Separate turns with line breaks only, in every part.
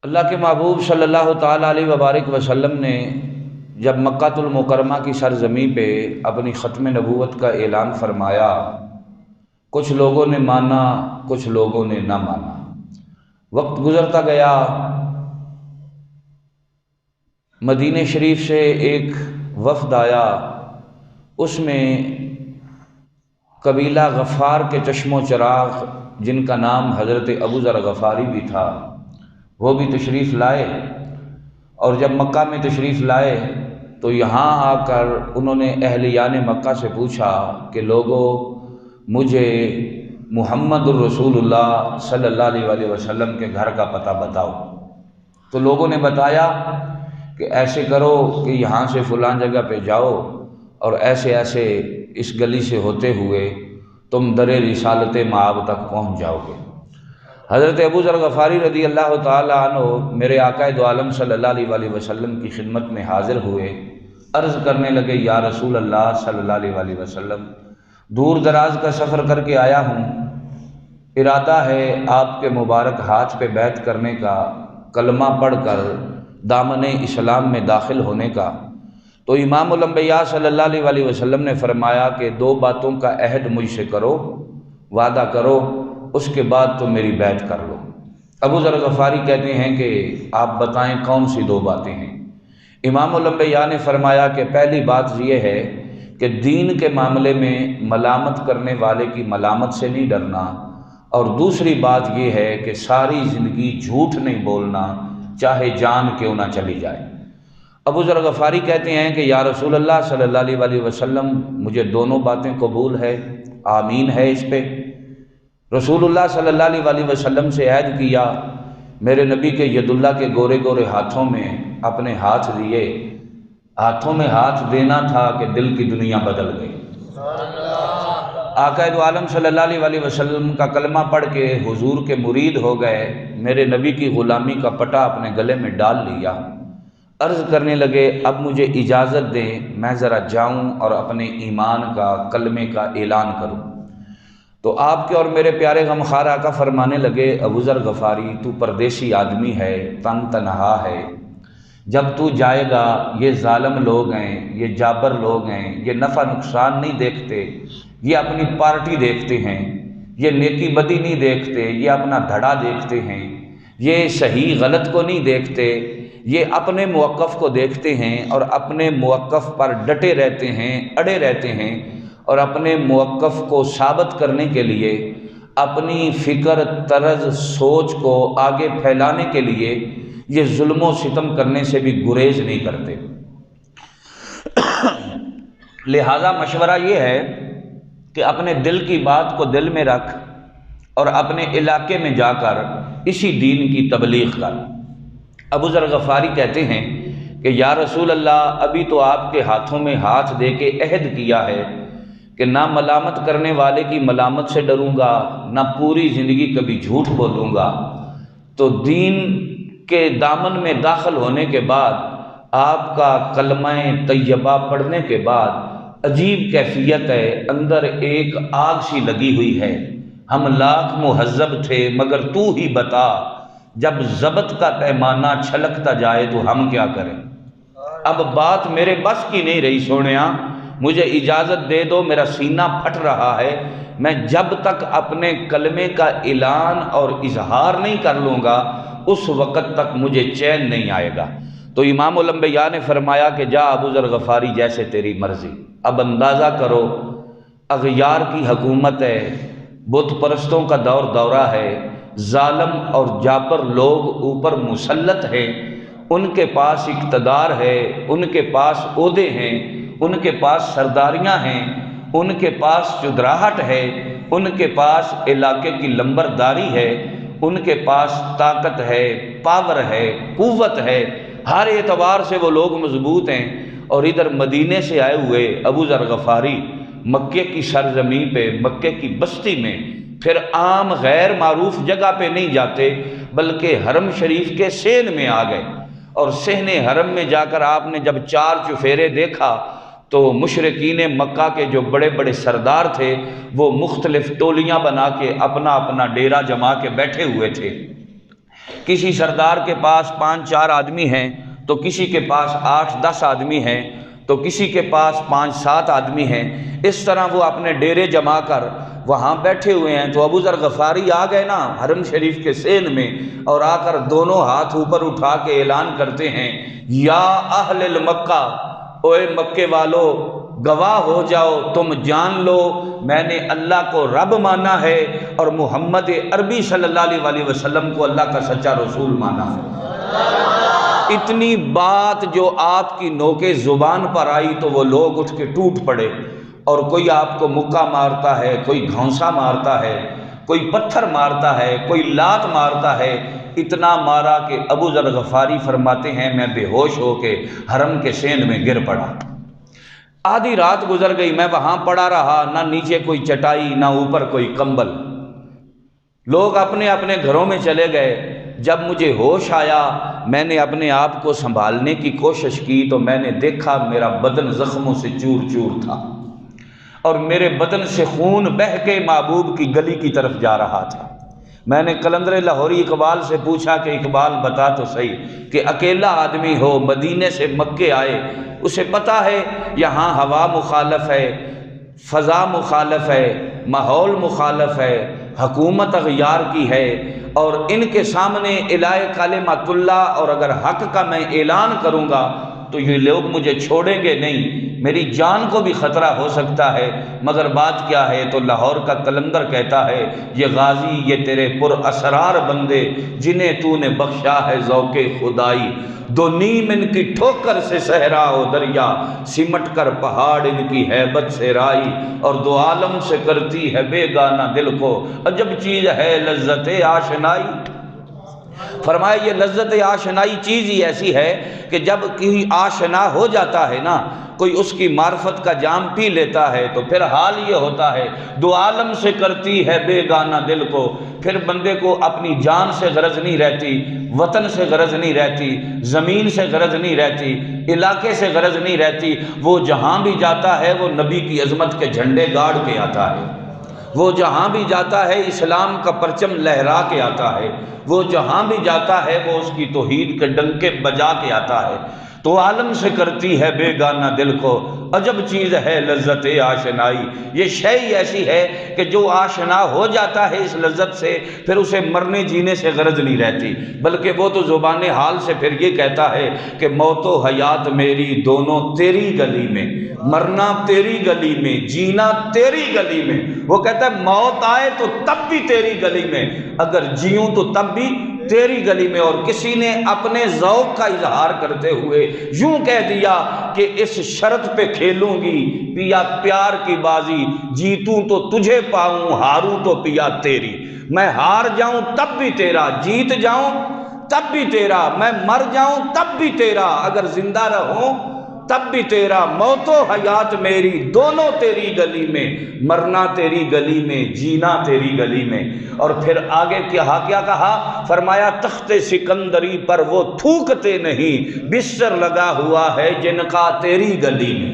اللہ کے محبوب صلی اللہ تعالیٰ علیہ وبارک وسلم نے جب مکہ المکرمہ کی سرزمین پہ اپنی ختم نبوت کا اعلان فرمایا، کچھ لوگوں نے مانا، کچھ لوگوں نے نہ مانا۔ وقت گزرتا گیا، مدینہ شریف سے ایک وفد آیا، اس میں قبیلہ غفار کے چشم و چراغ جن کا نام حضرت ابو ذر غفاری بھی تھا، وہ بھی تشریف لائے۔ اور جب مکہ میں تشریف لائے تو یہاں آ کر انہوں نے اہلیان مکہ سے پوچھا کہ لوگوں، مجھے محمد الرسول اللہ صلی اللہ علیہ وآلہ وسلم کے گھر کا پتہ بتاؤ۔ تو لوگوں نے بتایا کہ ایسے کرو کہ یہاں سے فلاں جگہ پہ جاؤ اور ایسے ایسے اس گلی سے ہوتے ہوئے تم در رسالت مآب تک پہنچ جاؤ گے۔ حضرت ابو ذر غفاری رضی اللہ تعالیٰ عنہ میرے آقا دو عالم صلی اللہ علیہ وآلہ وسلم کی خدمت میں حاضر ہوئے، عرض کرنے لگے، یا رسول اللہ صلی اللہ علیہ وآلہ وسلم، دور دراز کا سفر کر کے آیا ہوں، ارادہ ہے آپ کے مبارک ہاتھ پہ بیعت کرنے کا، کلمہ پڑھ کر دامن اسلام میں داخل ہونے کا۔ تو امام الانبیاء صلی اللہ علیہ وآلہ وسلم نے فرمایا کہ دو باتوں کا عہد مجھ سے کرو، وعدہ کرو، اس کے بعد تو میری بیعت کر لو۔ ابو ذر غفاری کہتے ہیں کہ آپ بتائیں کون سی دو باتیں ہیں؟ امام الانبیاء نے فرمایا کہ پہلی بات یہ ہے کہ دین کے معاملے میں ملامت کرنے والے کی ملامت سے نہیں ڈرنا، اور دوسری بات یہ ہے کہ ساری زندگی جھوٹ نہیں بولنا، چاہے جان کیوں نہ چلی جائے۔ ابو ذر غفاری کہتے ہیں کہ یا رسول اللہ صلی اللہ علیہ وآلہ وسلم، مجھے دونوں باتیں قبول ہے، آمین ہے اس پہ۔ رسول اللہ صلی اللہ علیہ وآلہ وسلم سے عہد کیا، میرے نبی کے ید اللہ کے گورے گورے ہاتھوں میں اپنے ہاتھ دیے، ہاتھوں میں ہاتھ دینا تھا کہ دل کی دنیا بدل گئی۔ آقا دو عالم صلی اللہ علیہ وآلہ وسلم کا کلمہ پڑھ کے حضور کے مرید ہو گئے، میرے نبی کی غلامی کا پٹا اپنے گلے میں ڈال لیا۔ عرض کرنے لگے، اب مجھے اجازت دیں میں ذرا جاؤں اور اپنے ایمان کا، کلمے کا اعلان کروں۔ تو آپ کے اور میرے پیارے غمخوار آقا فرمانے لگے، ابو ذر غفاری، تو پردیسی آدمی ہے، تن تنہا ہے، جب تو جائے گا یہ ظالم لوگ ہیں، یہ جابر لوگ ہیں، یہ نفع نقصان نہیں دیکھتے، یہ اپنی پارٹی دیکھتے ہیں، یہ نیکی بدی نہیں دیکھتے، یہ اپنا دھڑا دیکھتے ہیں، یہ صحیح غلط کو نہیں دیکھتے، یہ اپنے موقف کو دیکھتے ہیں اور اپنے موقف پر ڈٹے رہتے ہیں، اڑے رہتے ہیں، اور اپنے موقف کو ثابت کرنے کے لیے، اپنی فکر، طرز، سوچ کو آگے پھیلانے کے لیے یہ ظلم و ستم کرنے سے بھی گریز نہیں کرتے۔ لہذا مشورہ یہ ہے کہ اپنے دل کی بات کو دل میں رکھ اور اپنے علاقے میں جا کر اسی دین کی تبلیغ کر۔ ابو ذر غفاری کہتے ہیں کہ یا رسول اللہ، ابھی تو آپ کے ہاتھوں میں ہاتھ دے کے عہد کیا ہے کہ نہ ملامت کرنے والے کی ملامت سے ڈروں گا، نہ پوری زندگی کبھی جھوٹ بولوں گا۔ تو دین کے دامن میں داخل ہونے کے بعد، آپ کا کلمہ طیبہ پڑھنے کے بعد عجیب کیفیت ہے، اندر ایک آگ سی لگی ہوئی ہے۔ ہم لاکھ مہذب تھے مگر تو ہی بتا، جب ضبط کا پیمانہ چھلکتا جائے تو ہم کیا کریں؟ اب بات میرے بس کی نہیں رہی سونیا، مجھے اجازت دے دو، میرا سینہ پھٹ رہا ہے، میں جب تک اپنے کلمے کا اعلان اور اظہار نہیں کر لوں گا اس وقت تک مجھے چین نہیں آئے گا۔ تو امام الانبیاء نے فرمایا کہ جا ابو ذر غفاری، جیسے تیری مرضی۔ اب اندازہ کرو، اغیار کی حکومت ہے، بت پرستوں کا دورہ ہے، ظالم اور جابر لوگ اوپر مسلط ہیں، ان کے پاس اقتدار ہے، ان کے پاس عہدے ہیں، ان کے پاس سرداریاں ہیں، ان کے پاس چدراہٹ ہے، ان کے پاس علاقے کی لمبرداری ہے، ان کے پاس طاقت ہے، پاور ہے، قوت ہے، ہر اعتبار سے وہ لوگ مضبوط ہیں۔ اور ادھر مدینے سے آئے ہوئے ابو ذر غفاری مکے کی سرزمین پہ، مکے کی بستی میں، پھر عام غیر معروف جگہ پہ نہیں جاتے بلکہ حرم شریف کے صحن میں آ گئے۔ اور صحن حرم میں جا کر آپ نے جب چار چفیرے دیکھا تو مشرکین مکہ کے جو بڑے بڑے سردار تھے وہ مختلف ٹولیاں بنا کے اپنا اپنا ڈیرا جما کے بیٹھے ہوئے تھے۔ کسی سردار کے پاس 5-4 آدمی ہیں تو کسی کے پاس 8-10 آدمی ہیں تو کسی کے پاس 5-7 آدمی ہیں۔ اس طرح وہ اپنے ڈیرے جما کر وہاں بیٹھے ہوئے ہیں۔ تو ابو ذر غفاری آ گئے نا حرم شریف کے سین میں، اور آ کر دونوں ہاتھ اوپر اٹھا کے اعلان کرتے ہیں، یا اہل المکہ، اوے مکے والو گواہ ہو جاؤ، تم جان لو میں نے اللہ کو رب مانا ہے اور محمد عربی صلی اللہ علیہ وسلم کو اللہ کا سچا رسول مانا ہے۔ اتنی بات جو آپ کی نوکے زبان پر آئی تو وہ لوگ اٹھ کے ٹوٹ پڑے، اور کوئی آپ کو مکہ مارتا ہے، کوئی گھونسا مارتا ہے، کوئی پتھر مارتا ہے، کوئی لات مارتا ہے۔ اتنا مارا کہ ابو ذر غفاری فرماتے ہیں میں بے ہوش ہو کے حرم کے سین میں گر پڑا۔ آدھی رات گزر گئی، میں وہاں پڑا رہا، نہ نیچے کوئی چٹائی نہ اوپر کوئی کمبل۔ لوگ اپنے اپنے گھروں میں چلے گئے۔ جب مجھے ہوش آیا میں نے اپنے آپ کو سنبھالنے کی کوشش کی تو میں نے دیکھا میرا بدن زخموں سے چور چور تھا، اور میرے بدن سے خون بہہ کے محبوب کی گلی کی طرف جا رہا تھا۔ میں نے قلندر لاہوری اقبال سے پوچھا کہ اقبال بتا تو صحیح کہ اکیلا آدمی ہو مدینے سے مکے آئے، اسے پتہ ہے یہاں ہوا مخالف ہے، فضا مخالف ہے، ماحول مخالف ہے، حکومت اغیار کی ہے، اور ان کے سامنے الہ کلمۃ اللہ اور اگر حق کا میں اعلان کروں گا تو یہ لوگ مجھے چھوڑیں گے نہیں، میری جان کو بھی خطرہ ہو سکتا ہے۔ مگر بات کیا ہے؟ تو لاہور کا قلندر کہتا ہے یہ غازی یہ تیرے پر اسرار بندے جنہیں تو نے بخشا ہے ذوق خدائی، دو نیم ان کی ٹھوکر سے صحرا و دریا، سمٹ کر پہاڑ ان کی ہیبت سے رائی، اور دو عالم سے کرتی ہے بے گانہ دل کو عجب چیز ہے لذت آشنائی۔ فرمایا یہ لذت آشنائی چیز ہی ایسی ہے کہ جب کوئی آشنا ہو جاتا ہے نا، کوئی اس کی معرفت کا جام پی لیتا ہے تو پھر حال یہ ہوتا ہے دو عالم سے کرتی ہے بے گانہ دل کو۔ پھر بندے کو اپنی جان سے غرض نہیں رہتی، وطن سے غرض نہیں رہتی، زمین سے غرض نہیں رہتی، علاقے سے غرض نہیں رہتی۔ وہ جہاں بھی جاتا ہے وہ نبی کی عظمت کے جھنڈے گاڑ کے آتا ہے، وہ جہاں بھی جاتا ہے اسلام کا پرچم لہرا کے آتا ہے، وہ جہاں بھی جاتا ہے وہ اس کی توحید کے ڈنکے بجا کے آتا ہے۔ تو عالم سے کرتی ہے بے گانہ دل کو عجب چیز ہے لذت آشنائی۔ یہ شے ہی ایسی ہے کہ جو آشنا ہو جاتا ہے اس لذت سے پھر اسے مرنے جینے سے غرض نہیں رہتی، بلکہ وہ تو زبان حال سے پھر یہ کہتا ہے کہ موت و حیات میری دونوں تیری گلی میں، مرنا تیری گلی میں، جینا تیری گلی میں۔ وہ کہتا ہے موت آئے تو تب بھی تیری گلی میں، اگر جیوں تو تب بھی تیری گلی میں۔ اور کسی نے اپنے ذوق کا اظہار کرتے ہوئے یوں کہہ دیا کہ اس شرط پہ کھیلوں گی پیا پیار کی بازی، جیتوں تو تجھے پاؤں ہاروں تو پیا تیری، میں ہار جاؤں تب بھی تیرا، جیت جاؤں تب بھی تیرا، میں مر جاؤں تب بھی تیرا، اگر زندہ رہوں تب بھی تیرا، موت و حیات میری دونوں تیری گلی میں، مرنا تیری گلی میں، جینا تیری گلی میں۔ اور پھر آگے کیا کہا؟ فرمایا تخت سکندری پر وہ تھوکتے نہیں، بستر لگا ہوا ہے جن کا تیری گلی میں۔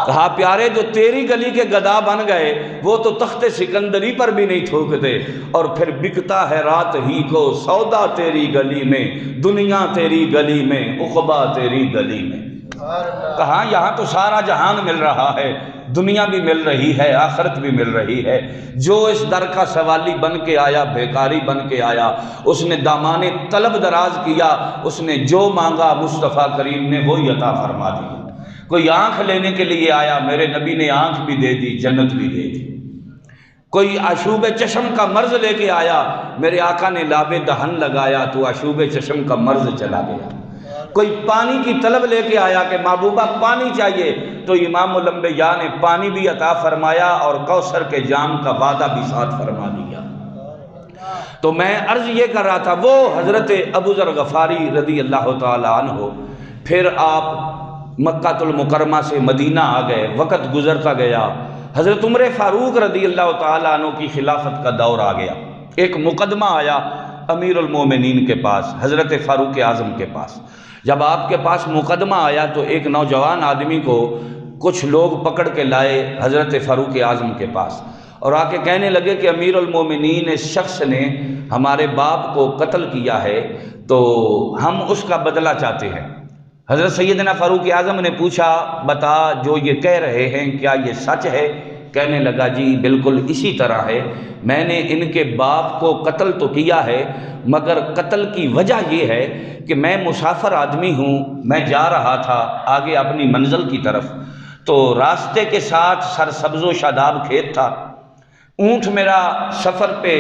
کہا پیارے جو تیری گلی کے گدا بن گئے وہ تو تخت سکندری پر بھی نہیں تھوکتے۔ اور پھر بکتا ہے رات ہی کو سودا تیری گلی میں، دنیا تیری گلی میں، عقبہ تیری گلی میں۔ کہا یہاں تو سارا جہان مل رہا ہے، دنیا بھی مل رہی ہے، آخرت بھی مل رہی ہے۔ جو اس در کا سوالی بن کے آیا، بھیکاری بن کے آیا، اس نے دامان طلب دراز کیا، اس نے جو مانگا مصطفیٰ کریم نے وہی عطا فرما دی۔ کوئی آنکھ لینے کے لیے آیا، میرے نبی نے آنکھ بھی دے دی، جنت بھی دے دی۔ کوئی آشوب چشم کا مرض لے کے آیا، میرے آقا نے لاب دہن لگایا تو آشوب چشم کا مرض چلا گیا۔ کوئی پانی کی طلب لے کے آیا کہ محبوبہ پانی چاہیے، تو امام الانبیاء نے پانی بھی عطا فرمایا اور کوثر کے جام کا وعدہ بھی ساتھ فرما دیا۔ تو میں عرض یہ کر رہا تھا وہ حضرت ابو ذر غفاری رضی اللہ تعالی عنہ، پھر آپ مکہ المکرمہ سے مدینہ آ گئے، وقت گزرتا گیا، حضرت عمر فاروق رضی اللہ تعالی عنہ کی خلافت کا دور آ گیا۔ ایک مقدمہ آیا امیر المومنین کے پاس، حضرت فاروق اعظم کے پاس۔ جب آپ کے پاس مقدمہ آیا تو ایک نوجوان آدمی کو کچھ لوگ پکڑ کے لائے حضرت فاروق اعظم کے پاس، اور آ کے کہنے لگے کہ امیر المومنین، اس شخص نے ہمارے باپ کو قتل کیا ہے تو ہم اس کا بدلہ چاہتے ہیں۔ حضرت سیدنا فاروق اعظم نے پوچھا بتا جو یہ کہہ رہے ہیں کیا یہ سچ ہے؟ کہنے لگا جی بالکل اسی طرح ہے، میں نے ان کے باپ کو قتل تو کیا ہے مگر قتل کی وجہ یہ ہے کہ میں مسافر آدمی ہوں، میں جا رہا تھا آگے اپنی منزل کی طرف، تو راستے کے ساتھ سرسبز و شاداب کھیت تھا، اونٹ میرا سفر پہ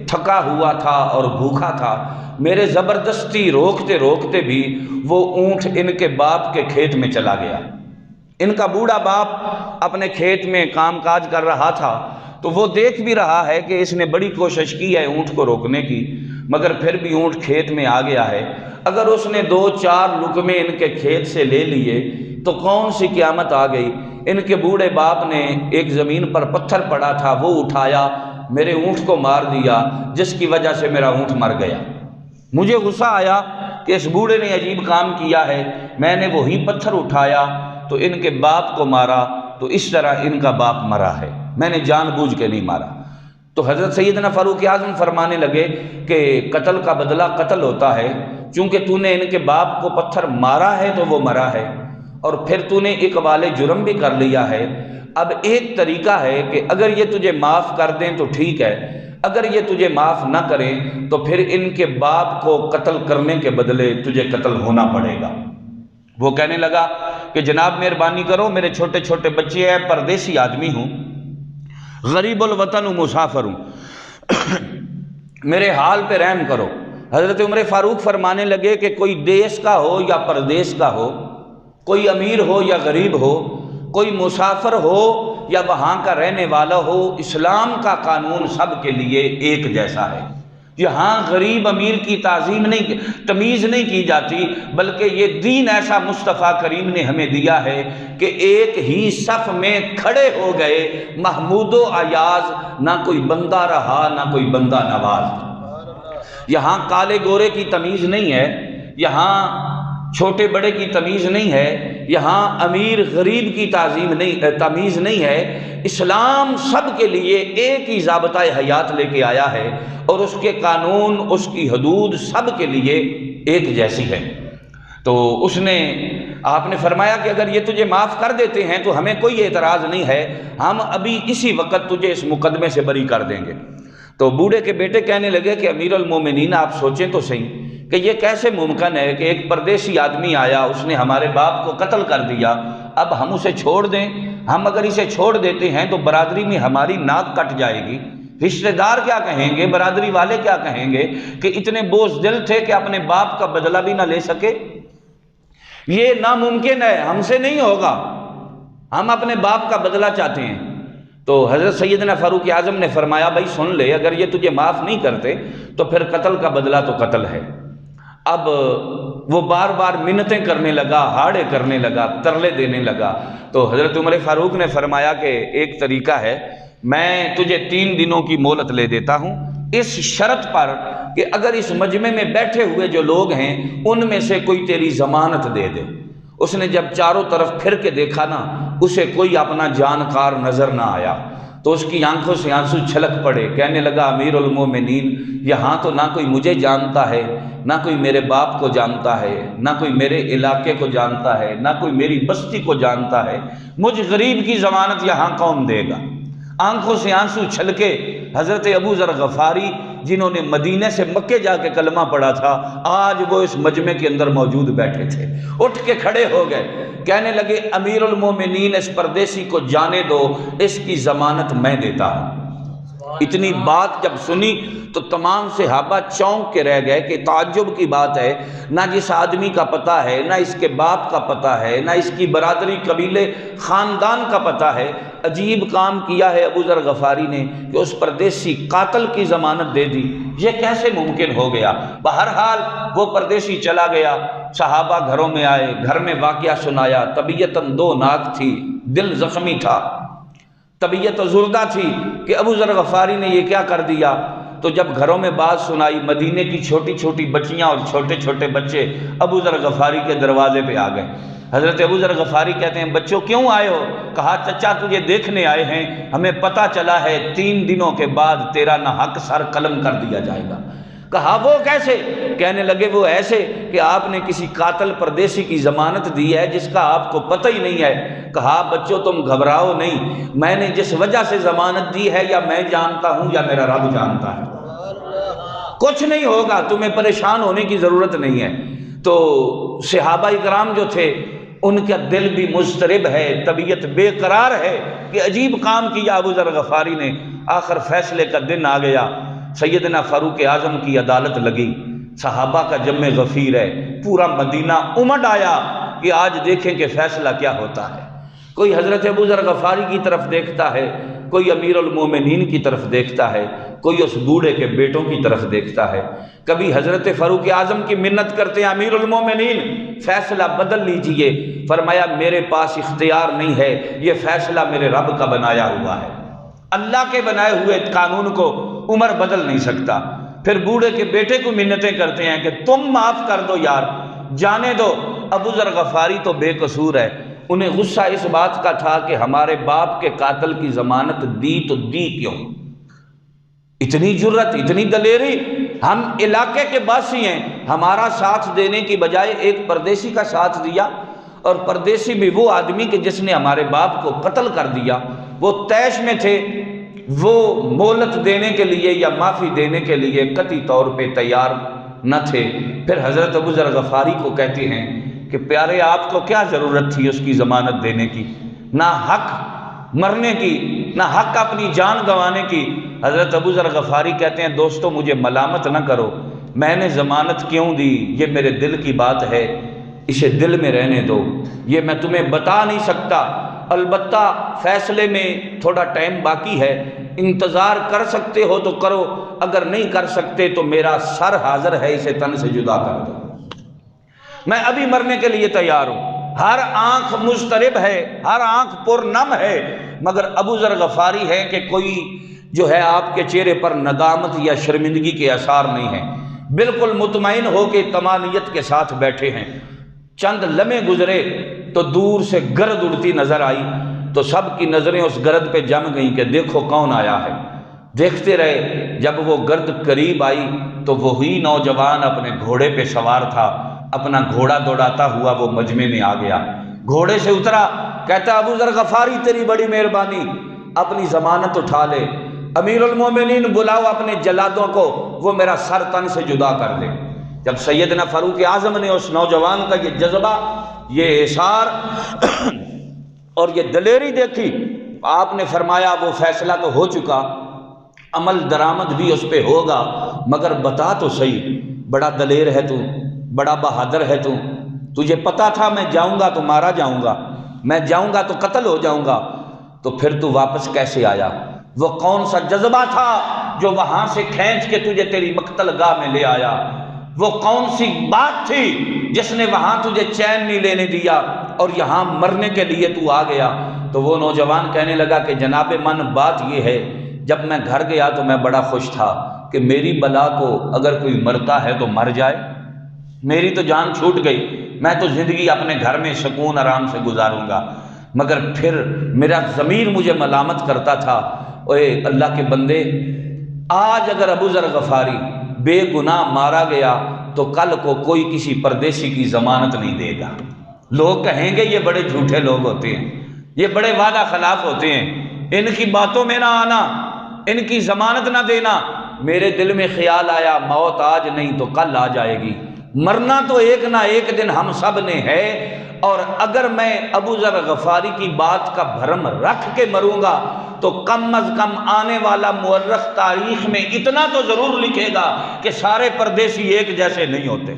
تھکا ہوا تھا اور بھوکا تھا، میرے زبردستی روکتے روکتے بھی وہ اونٹ ان کے باپ کے کھیت میں چلا گیا۔ ان کا بوڑھا باپ اپنے کھیت میں کام کاج کر رہا تھا تو وہ دیکھ بھی رہا ہے کہ اس نے بڑی کوشش کی ہے اونٹ کو روکنے کی، مگر پھر بھی اونٹ کھیت میں آ گیا ہے۔ اگر اس نے 2-4 لقمے ان کے کھیت سے لے لیے تو کون سی قیامت آ گئی۔ ان کے بوڑھے باپ نے ایک زمین پر پتھر پڑا تھا وہ اٹھایا، میرے اونٹ کو مار دیا، جس کی وجہ سے میرا اونٹ مر گیا۔ مجھے غصہ آیا کہ اس بوڑھے نے عجیب کام کیا ہے، میں نے وہی پتھر اٹھایا تو ان کے باپ کو مارا، تو اس طرح ان کا باپ مرا ہے، میں نے جان بوجھ کے نہیں مارا۔ تو حضرت سیدنا فاروق اعظم فرمانے لگے کہ قتل کا بدلہ قتل ہوتا ہے، چونکہ تو نے ان کے باپ کو پتھر مارا ہے تو وہ مرا ہے، اور پھر تو نے اقبال جرم بھی کر لیا ہے۔ اب ایک طریقہ ہے کہ اگر یہ تجھے معاف کر دیں تو ٹھیک ہے، اگر یہ تجھے معاف نہ کریں تو پھر ان کے باپ کو قتل کرنے کے بدلے تجھے قتل ہونا پڑے گا۔ وہ کہنے لگا کہ جناب مہربانی کرو، میرے چھوٹے چھوٹے بچے ہیں، پردیسی آدمی ہوں، غریب الوطن ہوں، مسافر ہوں، میرے حال پہ رحم کرو۔ حضرت عمر فاروق فرمانے لگے کہ کوئی دیس کا ہو یا پردیس کا ہو، کوئی امیر ہو یا غریب ہو، کوئی مسافر ہو یا وہاں کا رہنے والا ہو، اسلام کا قانون سب کے لیے ایک جیسا ہے۔ یہاں غریب امیر کی تمیز نہیں کی جاتی، بلکہ یہ دین ایسا مصطفیٰ کریم نے ہمیں دیا ہے کہ ایک ہی صف میں کھڑے ہو گئے محمود و ایاز، نہ کوئی بندہ رہا نہ کوئی بندہ نواز۔ یہاں کالے گورے کی تمیز نہیں ہے، یہاں چھوٹے بڑے کی تمیز نہیں ہے، یہاں امیر غریب کی تمیز نہیں ہے۔ اسلام سب کے لیے ایک ہی ضابطہ حیات لے کے آیا ہے، اور اس کے قانون، اس کی حدود سب کے لیے ایک جیسی ہے۔ تو اس نے آپ نے فرمایا کہ اگر یہ تجھے معاف کر دیتے ہیں تو ہمیں کوئی اعتراض نہیں ہے، ہم ابھی اسی وقت تجھے اس مقدمے سے بری کر دیں گے۔ تو بوڑھے کے بیٹے کہنے لگے کہ امیر المومنین آپ سوچیں تو صحیح کہ یہ کیسے ممکن ہے کہ ایک پردیسی آدمی آیا، اس نے ہمارے باپ کو قتل کر دیا، اب ہم اسے چھوڑ دیں؟ ہم اگر اسے چھوڑ دیتے ہیں تو برادری میں ہماری ناک کٹ جائے گی، رشتہ دار کیا کہیں گے، برادری والے کیا کہیں گے کہ اتنے بوجھ دل تھے کہ اپنے باپ کا بدلہ بھی نہ لے سکے۔ یہ ناممکن ہے، ہم سے نہیں ہوگا، ہم اپنے باپ کا بدلہ چاہتے ہیں۔ تو حضرت سیدنا فاروق اعظم نے فرمایا بھائی سن لے، اگر یہ تجھے معاف نہیں کرتے تو پھر قتل کا بدلہ تو قتل ہے۔ اب وہ بار بار منتیں کرنے لگا، ہاڑے کرنے لگا، ترلے دینے لگا۔ تو حضرت عمر فاروق نے فرمایا کہ ایک طریقہ ہے، میں تجھے 3 دنوں کی مہلت لے دیتا ہوں، اس شرط پر کہ اگر اس مجمع میں بیٹھے ہوئے جو لوگ ہیں ان میں سے کوئی تیری ضمانت دے دے۔ اس نے جب چاروں طرف پھر کے دیکھا نا، اسے کوئی اپنا جانکار نظر نہ آیا، تو اس کی آنکھوں سے آنسو چھلک پڑے، کہنے لگا امیر المومنین یہاں تو نہ کوئی مجھے جانتا ہے، نہ کوئی میرے باپ کو جانتا ہے، نہ کوئی میرے علاقے کو جانتا ہے، نہ کوئی میری بستی کو جانتا ہے، مجھ غریب کی ضمانت یہاں کون دے گا؟ آنکھوں سے آنسو چھلکے حضرت ابو ذر غفاری جنہوں نے مدینے سے مکے جا کے کلمہ پڑھا تھا، آج وہ اس مجمع کے اندر موجود بیٹھے تھے، اٹھ کے کھڑے ہو گئے، کہنے لگے امیر المومنین اس پردیسی کو جانے دو، اس کی ضمانت میں دیتا ہوں۔ اتنی بات جب سنی تو تمام صحابہ چونک کے رہ گئے کہ تعجب کی بات ہے، نہ جس آدمی کا پتہ ہے، نہ اس کے باپ کا پتہ ہے، نہ اس کی برادری قبیلے خاندان کا پتہ ہے، عجیب کام کیا ہے ابو ذر غفاری نے کہ اس پردیسی قاتل کی ضمانت دے دی، یہ کیسے ممکن ہو گیا؟ بہرحال وہ پردیسی چلا گیا، صحابہ گھروں میں آئے، گھر میں واقعہ سنایا، طبیعتاً 2 ناک تھی، دل زخمی تھا، طبیعت زردہ تھی کہ ابو ذر غفاری نے یہ کیا کر دیا۔ تو جب گھروں میں بات سنائی، مدینے کی چھوٹی چھوٹی بچیاں اور چھوٹے چھوٹے بچے ابو ذر غفاری کے دروازے پہ آ گئے، حضرت ابو ذر غفاری کہتے ہیں بچوں کیوں آئے ہو؟ کہا چچا تجھے دیکھنے آئے ہیں، ہمیں پتہ چلا ہے 3 دنوں کے بعد تیرا ناحق سر قلم کر دیا جائے گا۔ کہا وہ کیسے؟ کہنے لگے وہ ایسے کہ آپ نے کسی قاتل پردیسی کی ضمانت دی ہے جس کا آپ کو پتہ ہی نہیں ہے۔ کہا بچوں تم گھبراؤ نہیں، میں نے جس وجہ سے ضمانت دی ہے یا میں جانتا ہوں یا میرا رب جانتا ہے، کچھ نہیں ہوگا، تمہیں پریشان ہونے کی ضرورت نہیں ہے۔ تو صحابہ اکرام جو تھے ان کا دل بھی مضطرب ہے، طبیعت بے قرار ہے کہ عجیب کام کیا ابو ذر غفاری نے۔ آخر فیصلے کا دن آ گیا، سیدنا فاروق اعظم کی عدالت لگی، صحابہ کا جمع غفیر ہے، پورا مدینہ امڈ آیا کہ آج دیکھیں کہ فیصلہ کیا ہوتا ہے۔ کوئی حضرت ابو ذر غفاری کی طرف دیکھتا ہے، کوئی امیر المومنین کی طرف دیکھتا ہے، کوئی اس بوڑھے کے بیٹوں کی طرف دیکھتا ہے۔ کبھی حضرت فاروق اعظم کی منت کرتے ہیں امیر المومنین فیصلہ بدل لیجئے، فرمایا میرے پاس اختیار نہیں ہے، یہ فیصلہ میرے رب کا بنایا ہوا ہے، اللہ کے بنائے ہوئے قانون کو عمر بدل نہیں سکتا۔ پھر بوڑھے کے بیٹے کو منتیں کرتے ہیں کہ تم معاف کر دو یار، جانے دو، ابو ذر غفاری تو بے قصور ہے۔ انہیں غصہ اس بات کا تھا کہ ہمارے باپ کے قاتل کی ضمانت دی تو دی کیوں؟ اتنی جرت، اتنی دلیری، ہم علاقے کے باسی ہیں، ہمارا ساتھ دینے کی بجائے ایک پردیسی کا ساتھ دیا، اور پردیسی بھی وہ آدمی کہ جس نے ہمارے باپ کو قتل کر دیا۔ وہ طیش میں تھے، وہ مہلت دینے کے لیے یا معافی دینے کے لیے قطعی طور پہ تیار نہ تھے۔ پھر حضرت ابو ذر غفاری کو کہتے ہیں کہ پیارے آپ کو کیا ضرورت تھی اس کی ضمانت دینے کی، نہ حق مرنے کی، نہ حق اپنی جان گنوانے کی۔ حضرت ابو ذر غفاری کہتے ہیں دوستو مجھے ملامت نہ کرو، میں نے ضمانت کیوں دی یہ میرے دل کی بات ہے، اسے دل میں رہنے دو، یہ میں تمہیں بتا نہیں سکتا۔ البتہ فیصلے میں تھوڑا ٹائم باقی ہے، انتظار کر سکتے ہو تو کرو، اگر نہیں کر سکتے تو میرا سر حاضر ہے، اسے تن سے جدا کر دو، میں ابھی مرنے کے لیے تیار ہوں۔ ہر آنکھ مضطرب ہے، ہر آنکھ پر نم ہے، مگر ابو ذر غفاری ہے کہ کوئی جو ہے آپ کے چہرے پر ندامت یا شرمندگی کے آثار نہیں ہیں، بالکل مطمئن ہو کے طمانینت کے ساتھ بیٹھے ہیں۔ چند لمحے گزرے تو دور سے گرد اڑتی نظر آئی، تو سب کی نظریں اس گرد پہ جم گئیں کہ دیکھو کون آیا ہے۔ دیکھتے رہے، جب وہ گرد قریب آئی تو وہی نوجوان اپنے گھوڑے پہ سوار تھا، اپنا گھوڑا دوڑاتا ہوا وہ مجمع میں آ گیا، گھوڑے سے اترا، کہتا ابو ذر غفاری تیری بڑی مہربانی، اپنی ضمانت اٹھا لے، امیر المومنین بلاؤ اپنے جلادوں کو، وہ میرا سر تن سے جدا کر دے۔ جب سیدنا فاروق اعظم نے اس نوجوان کا یہ جذبہ، یہ احسار اور یہ دلیری دیکھی، آپ نے فرمایا وہ فیصلہ تو ہو چکا، عمل درآمد بھی اس پہ ہوگا، مگر بتا تو صحیح، بڑا دلیر ہے تو، بڑا بہادر ہے تو، تجھے پتا تھا میں جاؤں گا تو مارا جاؤں گا، میں جاؤں گا تو قتل ہو جاؤں گا، تو پھر تو واپس کیسے آیا؟ وہ کون سا جذبہ تھا جو وہاں سے کھینچ کے تجھے تیری مقتل گاہ میں لے آیا؟ وہ کون سی بات تھی جس نے وہاں تجھے چین نہیں لینے دیا اور یہاں مرنے کے لیے تو آ گیا؟ تو وہ نوجوان کہنے لگا کہ جناب من بات یہ ہے، جب میں گھر گیا تو میں بڑا خوش تھا کہ میری بلا کو اگر کوئی مرتا ہے تو مر جائے، میری تو جان چھوٹ گئی، میں تو زندگی اپنے گھر میں سکون آرام سے گزاروں گا، مگر پھر میرا ضمیر مجھے ملامت کرتا تھا، اے اللہ کے بندے، آج اگر ابو ذر غفاری بے گناہ مارا گیا تو کل کو کوئی کسی پردیسی کی ضمانت نہیں دے گا، لوگ کہیں گے یہ بڑے جھوٹے لوگ ہوتے ہیں، یہ بڑے وعدہ خلاف ہوتے ہیں، ان کی باتوں میں نہ آنا، ان کی ضمانت نہ دینا۔ میرے دل میں خیال آیا موت آج نہیں تو کل آ جائے گی، مرنا تو ایک نہ ایک دن ہم سب نے ہے، اور اگر میں ابو ذر غفاری کی بات کا بھرم رکھ کے مروں گا تو کم از کم آنے والا مورخ تاریخ میں اتنا تو ضرور لکھے گا کہ سارے پردیسی ایک جیسے نہیں ہوتے،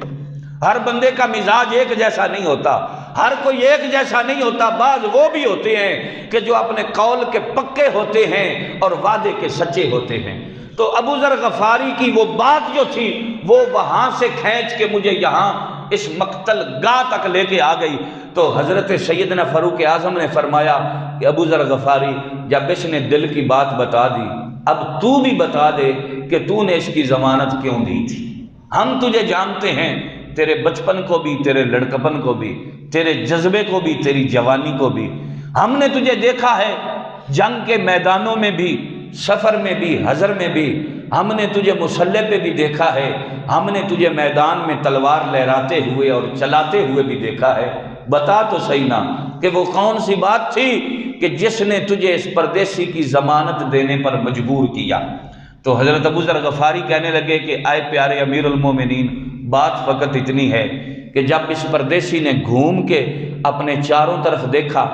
ہر بندے کا مزاج ایک جیسا نہیں ہوتا، ہر کوئی ایک جیسا نہیں ہوتا، بعض وہ بھی ہوتے ہیں کہ جو اپنے قول کے پکے ہوتے ہیں اور وعدے کے سچے ہوتے ہیں۔ تو ابو ذر غفاری کی وہ بات جو تھی وہ وہاں سے کھینچ کے مجھے یہاں اس مقتل گاہ تک لے کے آ گئی۔ تو حضرت سیدنا فاروق اعظم نے فرمایا کہ ابو ذر غفاری جب اس نے دل کی بات بتا دی، اب تو بھی بتا دے کہ تو نے اس کی ضمانت کیوں دی تھی، ہم تجھے جانتے ہیں، تیرے بچپن کو بھی، تیرے لڑکپن کو بھی، تیرے جذبے کو بھی، تیری جوانی کو بھی۔ ہم نے تجھے دیکھا ہے جنگ کے میدانوں میں بھی، سفر میں بھی، حضر میں بھی، ہم نے تجھے مسلح پہ بھی دیکھا ہے، ہم نے تجھے میدان میں تلوار لہراتے ہوئے اور چلاتے ہوئے بھی دیکھا ہے۔ بتا تو صحیح نا کہ وہ کون سی بات تھی کہ جس نے تجھے اس پردیسی کی ضمانت دینے پر مجبور کیا؟ تو حضرت ابو ذر غفاری کہنے لگے کہ آئے پیارے امیر المومنین، بات فقط اتنی ہے کہ جب اس پردیسی نے گھوم کے اپنے چاروں طرف دیکھا،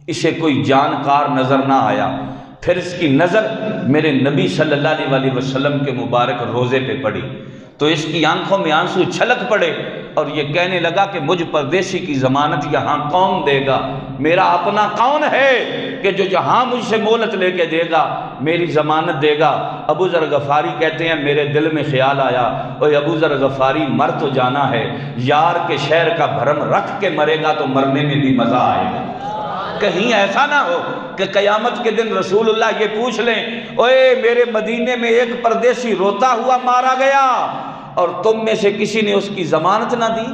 اسے کوئی جانکار نظر نہ آیا، پھر اس کی نظر میرے نبی صلی اللہ علیہ وسلم کے مبارک روضے پہ پڑی تو اس کی آنکھوں میں آنسو چھلک پڑے اور یہ کہنے لگا کہ مجھ پردیسی کی ضمانت یہاں کون دے گا؟ میرا اپنا کون ہے کہ جو جہاں مجھ سے مہلت لے کے دے گا میری ضمانت دے گا؟ ابو ذر غفاری کہتے ہیں میرے دل میں خیال آیا، اوہ ابو ذر غفاری مر تو جانا ہے، یار کے شہر کا بھرم رکھ کے مرے گا تو مرنے میں بھی مزہ آئے گا۔ کہیں ایسا نہ ہو کہ قیامت کے دن رسول اللہ یہ پوچھ لیں، اوے میرے مدینے میں ایک پردیسی روتا ہوا مارا گیا اور تم میں سے کسی نے اس کی ضمانت نہ دی،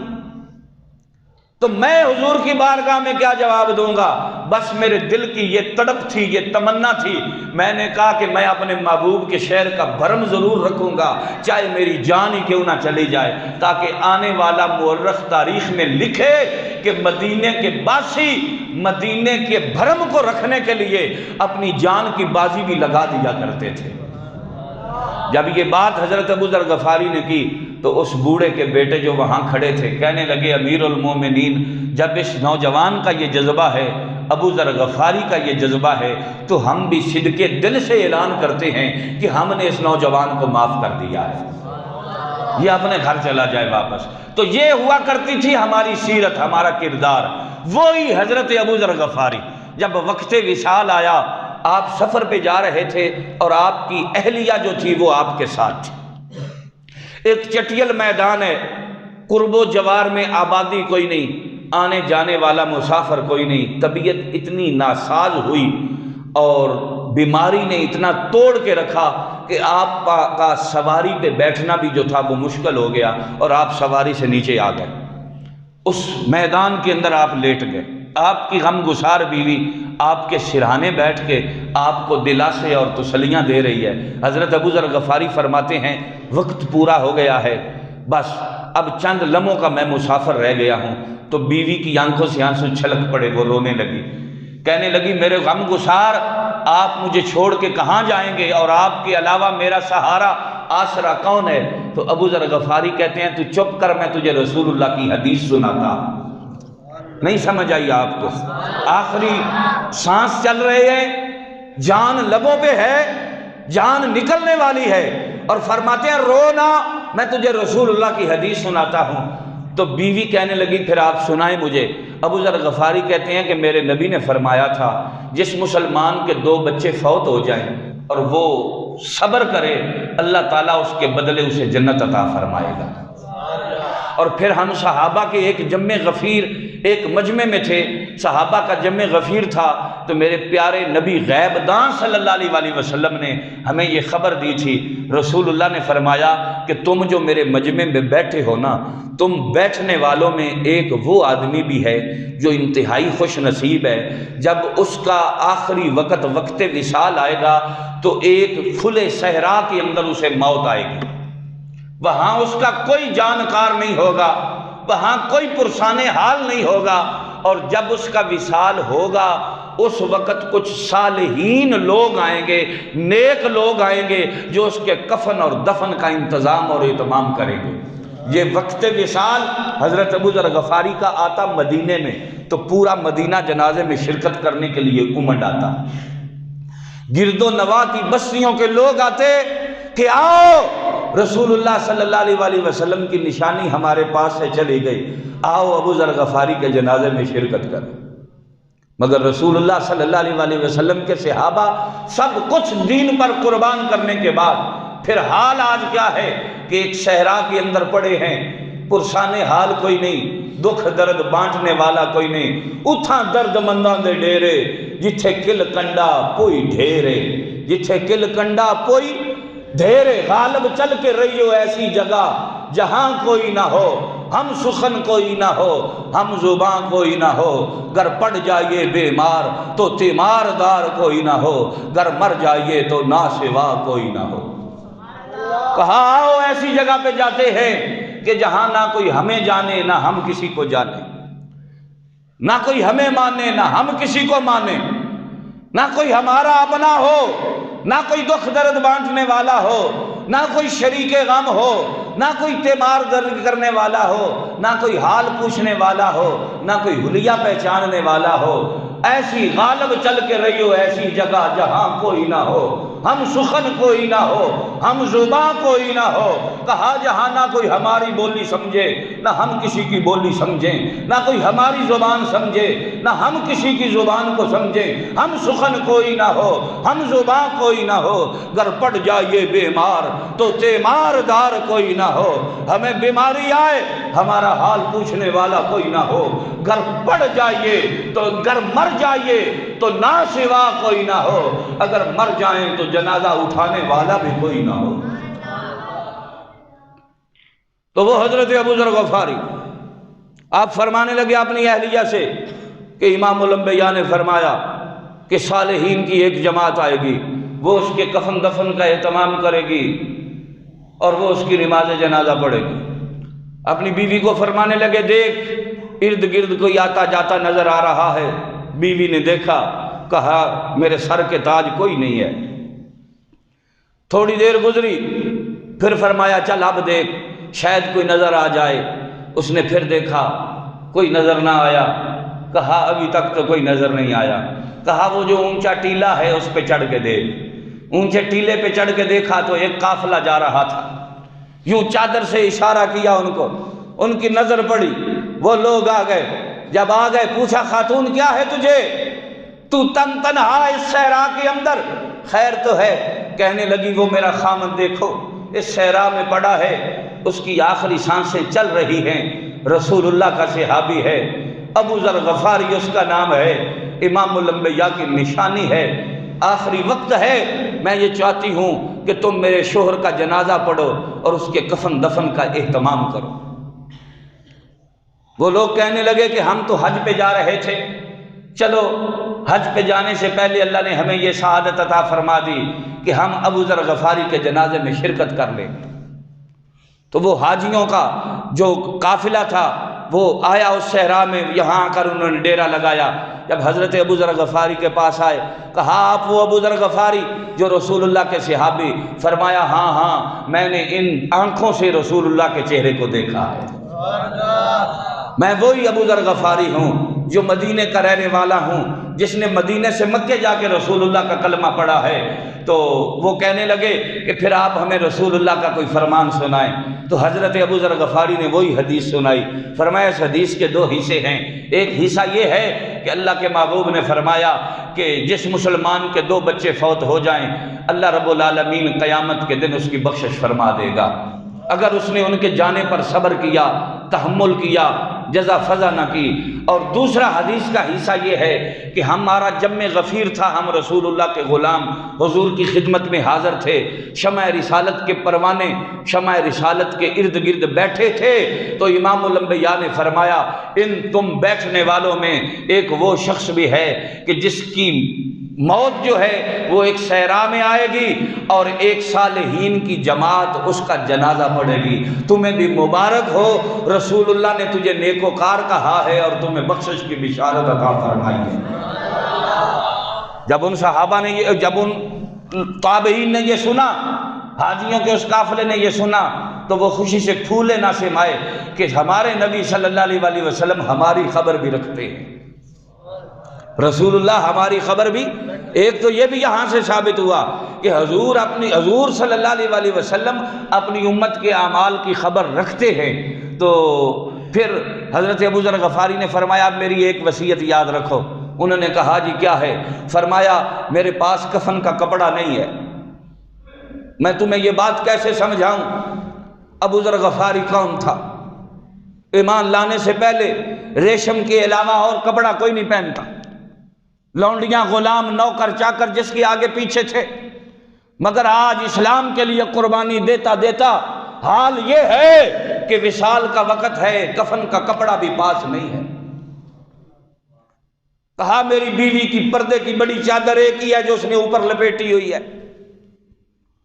تو میں حضور کی بارگاہ میں کیا جواب دوں گا؟ بس میرے دل کی یہ تڑپ تھی، یہ تمنا تھی، میں نے کہا کہ میں اپنے محبوب کے شہر کا بھرم ضرور رکھوں گا، چاہے میری جان ہی کیوں نہ چلی جائے، تاکہ آنے والا مورخ تاریخ میں لکھے کہ مدینے کے باسی مدینے کے بھرم کو رکھنے کے لیے اپنی جان کی بازی بھی لگا دیا کرتے تھے۔ جب یہ بات حضرت ابو ذر غفاری نے کی تو اس بوڑھے کے بیٹے جو وہاں کھڑے تھے کہنے لگے امیر المومنین، جب اس نوجوان کا یہ جذبہ ہے، ابو ذر غفاری کا یہ جذبہ ہے، تو ہم بھی صدقے دل سے اعلان کرتے ہیں کہ ہم نے اس نوجوان کو معاف کر دیا ہے، یہ اپنے گھر چلا جائے واپس۔ تو یہ ہوا کرتی تھی ہماری سیرت، ہمارا کردار۔ وہی حضرت ابو ذر غفاری جب وقت وصال آیا، آپ سفر پہ جا رہے تھے اور آپ کی اہلیہ جو تھی وہ آپ کے ساتھ تھی۔ ایک چٹیل میدان ہے، قرب و جوار میں آبادی کوئی نہیں، آنے جانے والا مسافر کوئی نہیں، طبیعت اتنی ناساز ہوئی اور بیماری نے اتنا توڑ کے رکھا کہ آپ کا سواری پہ بیٹھنا بھی جو تھا وہ مشکل ہو گیا اور آپ سواری سے نیچے آ گئے، اس میدان کے اندر آپ لیٹ گئے۔ آپ کی غم گسار بیوی آپ کے سرہانے بیٹھ کے آپ کو دلاسے اور تسلیاں دے رہی ہے۔ حضرت ابو ذر غفاری فرماتے ہیں وقت پورا ہو گیا ہے، بس اب چند لمحوں کا میں مسافر رہ گیا ہوں۔ تو بیوی کی آنکھوں سے آنسو چھلک پڑے، وہ رونے لگی، کہنے لگی میرے غم گسار، آپ مجھے چھوڑ کے کہاں جائیں گے اور آپ کے علاوہ میرا سہارا آسرا کون ہے؟ تو ابو ذر غفاری کہتے ہیں تو چپ کر، میں تجھے رسول اللہ کی حدیث سناتا۔ نہیں سمجھ آئی آپ کو؟ آخری سانس چل رہے ہیں، جان لبوں پہ ہے، جان نکلنے والی ہے اور فرماتے ہیں رو نہ، میں تجھے رسول اللہ کی حدیث سناتا ہوں۔ تو بیوی کہنے لگی پھر آپ سنائیں مجھے۔ ابو ذر غفاری کہتے ہیں کہ میرے نبی نے فرمایا تھا جس مسلمان کے 2 بچے فوت ہو جائیں اور وہ صبر کرے، اللہ تعالیٰ اس کے بدلے اسے جنت عطا فرمائے گا۔ اور پھر ہم صحابہ کے ایک جمع غفیر ایک مجمع میں تھے، صحابہ کا جمع غفیر تھا، تو میرے پیارے نبی غیب داں صلی اللہ علیہ وسلم نے ہمیں یہ خبر دی تھی، رسول اللہ نے فرمایا کہ تم جو میرے مجمع میں بیٹھے ہو نا، تم بیٹھنے والوں میں ایک وہ آدمی بھی ہے جو انتہائی خوش نصیب ہے، جب اس کا آخری وقت وصال آئے گا تو ایک کھلے صحرا کے اندر اسے موت آئے گی، وہاں اس کا کوئی جانکار نہیں ہوگا، وہاں کوئی پرسان حال نہیں ہوگا، اور جب اس کا وصال ہوگا اس وقت کچھ صالحین لوگ آئیں گے، نیک لوگ آئیں گے جو اس کے کفن اور دفن کا انتظام اور اہتمام کریں گے۔ یہ وقت وصال حضرت ابو ذر غفاری کا آتا مدینے میں تو پورا مدینہ جنازے میں شرکت کرنے کے لیے امڈ آتا، گرد و نواح کی بستیوں کے لوگ آتے کہ آؤ رسول اللہ صلی اللہ علیہ وسلم کی نشانی ہمارے پاس سے چلی گئی، آؤ ابو ذر غفاری کے جنازے میں شرکت کریں۔ مگر رسول اللہ صلی اللہ علیہ وسلم کے صحابہ سب کچھ دین پر قربان کرنے کے بعد پھر حال آج کیا ہے کہ ایک صحرا کے اندر پڑے ہیں، پرسان حال کوئی نہیں، دکھ درد بانٹنے والا کوئی نہیں، اتھاں درد منداں دے ڈیرے جتھے کل کنڈا پوئی ڈھیرے، جتھے کل کنڈا پوئی ڈھیرے، غالب چل کے رہیو ایسی جگہ جہاں کوئی نہ ہو، ہم سخن کوئی نہ ہو، ہم زباں کوئی نہ ہو، گر پڑ جائیے بیمار تو تیماردار کوئی نہ ہو، گر مر جائیے تو ناسوا کوئی نہ ہو۔ کہا آؤ ایسی جگہ پہ جاتے ہیں کہ جہاں نہ کوئی ہمیں جانے نہ ہم کسی کو جانے، نہ کوئی ہمیں مانے نہ ہم کسی کو مانے، نہ کوئی ہمارا اپنا ہو، نہ کوئی دکھ درد بانٹنے والا ہو، نہ کوئی شریک غم ہو، نہ کوئی تیمار درد کرنے والا ہو، نہ کوئی حال پوچھنے والا ہو، نہ کوئی حلیہ پہچاننے والا ہو۔ ایسی غالب چل کے رہیو ایسی جگہ جہاں کوئی نہ ہو، ہم سخن کوئی نہ ہو، ہم زباں کوئی نہ ہو۔ کہا جہاں نہ کوئی ہماری بولی سمجھے نہ ہم کسی کی بولی سمجھیں، نہ کوئی ہماری زبان سمجھے نہ ہم کسی کی زبان کو سمجھیں، ہم سخن کوئی نہ ہو، ہم زباں کوئی نہ ہو، گر پڑ جائیے بیمار تو تیمار دار کوئی نہ ہو۔ ہمیں بیماری آئے ہمارا حال پوچھنے والا کوئی نہ ہو، گر پڑ جائیے تو گر مر جائیے تو نا سوا کوئی نہ ہو، اگر مر جائیں تو جنازہ اٹھانے والا بھی کوئی نہ ہو۔ تو وہ حضرت ابو ذر غفاری آپ فرمانے لگے اپنی اہلیہ سے کہ امام الانبیاء نے فرمایا کہ صالحین کی ایک جماعت آئے گی، وہ اس کے کفن دفن کا اہتمام کرے گی اور وہ اس کی نماز جنازہ پڑھے گی۔ اپنی بیوی کو فرمانے لگے دیکھ ارد گرد کوئی آتا جاتا نظر آ رہا ہے۔ بیوی نے دیکھا، کہا میرے سر کے تاج کوئی نہیں ہے۔ تھوڑی دیر گزری، پھر فرمایا چل اب دیکھ شاید کوئی نظر آ جائے۔ اس نے پھر دیکھا، کوئی نظر نہ آیا۔ کہا ابھی تک تو کوئی نظر نہیں آیا۔ کہا وہ جو اونچا ٹیلا ہے اس پہ چڑھ کے دیکھ۔ اونچے ٹیلے پہ چڑھ کے دیکھا تو ایک قافلہ جا رہا تھا۔ یوں چادر سے اشارہ کیا ان کو، ان کی نظر پڑی، وہ لوگ آ گئے۔ جب آ گئے پوچھا خاتون کیا ہے تجھے، تو تنہا اس صحرا کے اندر، خیر تو ہے؟ کہنے لگی وہ میرا خامن دیکھو اس صحرا میں پڑا ہے، اس کی آخری سانسیں چل رہی ہیں، رسول اللہ کا صحابی ہے، ابو ذر غفاری اس کا نام ہے، امام الانبیاء کی نشانی ہے، آخری وقت ہے، میں یہ چاہتی ہوں کہ تم میرے شوہر کا جنازہ پڑھو اور اس کے کفن دفن کا اہتمام کرو۔ وہ لوگ کہنے لگے کہ ہم تو حج پہ جا رہے تھے، چلو حج پہ جانے سے پہلے اللہ نے ہمیں یہ سعادت عطا فرما دی کہ ہم ابو ذر غفاری کے جنازے میں شرکت کر لیں۔ تو وہ حاجیوں کا جو قافلہ تھا وہ آیا اس صحرا میں، یہاں آ کر انہوں نے ڈیرا لگایا۔ جب حضرت ابو ذر غفاری کے پاس آئے، کہا آپ وہ ابو ذر غفاری جو رسول اللہ کے صحابی؟ فرمایا ہاں ہاں، میں نے ان آنکھوں سے رسول اللہ کے چہرے کو دیکھا ہے، میں وہی ابو ذر غفاری ہوں جو مدینے کا رہنے والا ہوں، جس نے مدینے سے مکے جا کے رسول اللہ کا کلمہ پڑھا ہے۔ تو وہ کہنے لگے کہ پھر آپ ہمیں رسول اللہ کا کوئی فرمان سنائیں۔ تو حضرت ابو ذر غفاری نے وہی حدیث سنائی۔ فرمایا اس حدیث کے دو حصے ہیں، ایک حصہ یہ ہے کہ اللہ کے محبوب نے فرمایا کہ جس مسلمان کے 2 بچے فوت ہو جائیں اللہ رب العالمین قیامت کے دن اس کی بخشش فرما دے گا، اگر اس نے ان کے جانے پر صبر کیا، تحمل کیا، جزا فضا نہ کی۔ اور دوسرا حدیث کا حصہ یہ ہے کہ ہمارا جم غفیر تھا، ہم رسول اللہ کے غلام حضور کی خدمت میں حاضر تھے، شمع رسالت کے پروانے شمع رسالت کے ارد گرد بیٹھے تھے۔ تو امام الانبیاء نے فرمایا ان تم بیٹھنے والوں میں ایک وہ شخص بھی ہے کہ جس کی موت جو ہے وہ ایک صحرا میں آئے گی اور ایک صالحین کی جماعت اس کا جنازہ پڑھے گی۔ تمہیں بھی مبارک ہو، رسول اللہ نے تجھے نیکوکار کہا ہے اور تمہیں بخشش کی بشارت عطا فرمائی ہے۔ جب ان صحابہ نے جب ان تابعین نے یہ سنا، حاجیوں کے اس قافلے نے یہ سنا، تو وہ خوشی سے پھولے نہ سمائے کہ ہمارے نبی صلی اللہ علیہ وسلم ہماری خبر بھی رکھتے ہیں، رسول اللہ ہماری خبر بھی۔ ایک تو یہ بھی یہاں سے ثابت ہوا کہ حضور صلی اللہ علیہ وسلم اپنی امت کے اعمال کی خبر رکھتے ہیں۔ تو پھر حضرت ابو ذر غفاری نے فرمایا اب میری ایک وصیت یاد رکھو۔ انہوں نے کہا جی کیا ہے؟ فرمایا میرے پاس کفن کا کپڑا نہیں ہے، میں تمہیں یہ بات کیسے سمجھاؤں؟ ابو ذر غفاری کون تھا؟ ایمان لانے سے پہلے ریشم کے علاوہ اور کپڑا کوئی نہیں پہنتا، لونڈیاں غلام نوکر چاکر جس کے آگے پیچھے تھے، مگر آج اسلام کے لیے قربانی دیتا دیتا حال یہ ہے کہ وصال کا وقت ہے، کفن کا کپڑا بھی پاس نہیں ہے۔ کہا میری بیوی کی پردے کی بڑی چادر ایک ہی ہے جو اس نے اوپر لپیٹی ہوئی ہے،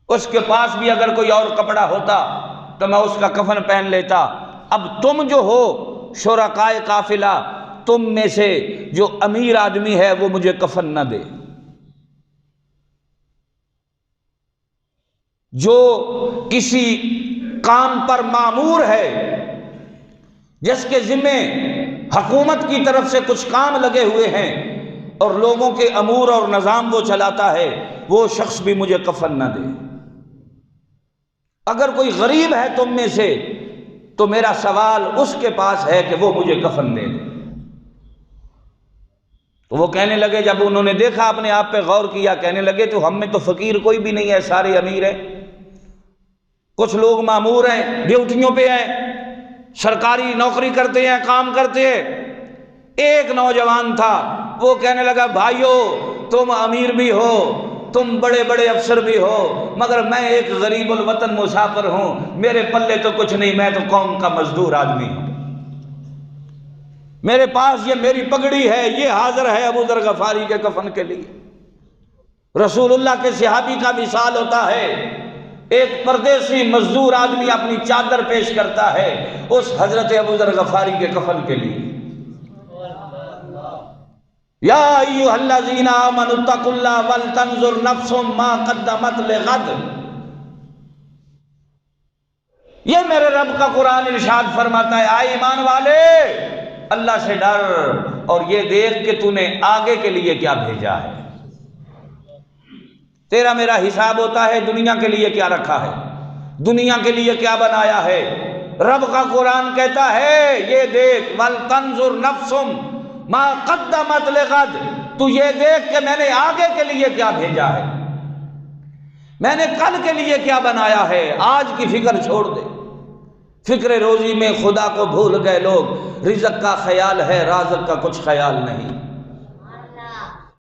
اس کے پاس بھی اگر کوئی اور کپڑا ہوتا تو میں اس کا کفن پہن لیتا۔ اب تم جو ہو شرکائے قافلہ، تم میں سے جو امیر آدمی ہے وہ مجھے کفن نہ دے، جو کسی کام پر مامور ہے، جس کے ذمے حکومت کی طرف سے کچھ کام لگے ہوئے ہیں اور لوگوں کے امور اور نظام وہ چلاتا ہے، وہ شخص بھی مجھے کفن نہ دے۔ اگر کوئی غریب ہے تم میں سے تو میرا سوال اس کے پاس ہے کہ وہ مجھے کفن دے دے۔ تو وہ کہنے لگے، جب انہوں نے دیکھا اپنے آپ پہ غور کیا، کہنے لگے تو ہم میں تو فقیر کوئی بھی نہیں ہے، سارے امیر ہیں، کچھ لوگ مامور ہیں، ڈیوٹیوں پہ ہیں، سرکاری نوکری کرتے ہیں، کام کرتے ہیں۔ ایک نوجوان تھا، وہ کہنے لگا بھائیو تم امیر بھی ہو، تم بڑے بڑے افسر بھی ہو، مگر میں ایک غریب الوطن مسافر ہوں، میرے پلے تو کچھ نہیں، میں تو قوم کا مزدور آدمی ہوں، میرے پاس یہ میری پگڑی ہے، یہ حاضر ہے ابو ذر غفاری کے کفن کے لیے۔ رسول اللہ کے صحابی کا مثال ہوتا ہے، ایک پردیسی مزدور آدمی اپنی چادر پیش کرتا ہے اس حضرت ابو ذر غفاری کے کفن کے لیے۔ یا ایھا الذین آمنوا اتقوا اللہ ولتنظر نفس ما قدمت لغد۔ یہ میرے رب کا قرآن ارشاد فرماتا ہے، آئے ایمان والے اللہ سے ڈر اور یہ دیکھ کہ تو نے آگے کے لیے کیا بھیجا ہے۔ تیرا میرا حساب ہوتا ہے دنیا کے لیے کیا رکھا ہے، دنیا کے لیے کیا بنایا ہے۔ رب کا قرآن کہتا ہے یہ دیکھ وَلْتَنْظُرْ نَفْسٌ مَا قَدَّمَتْ لِغَدٍ، تو یہ دیکھ کہ میں نے آگے کے لیے کیا بھیجا ہے، میں نے کل کے لیے کیا بنایا ہے۔ آج کی فکر چھوڑ دے، فکر روزی میں خدا کو بھول گئے لوگ، رزق کا خیال ہے، رازق کا کچھ خیال نہیں۔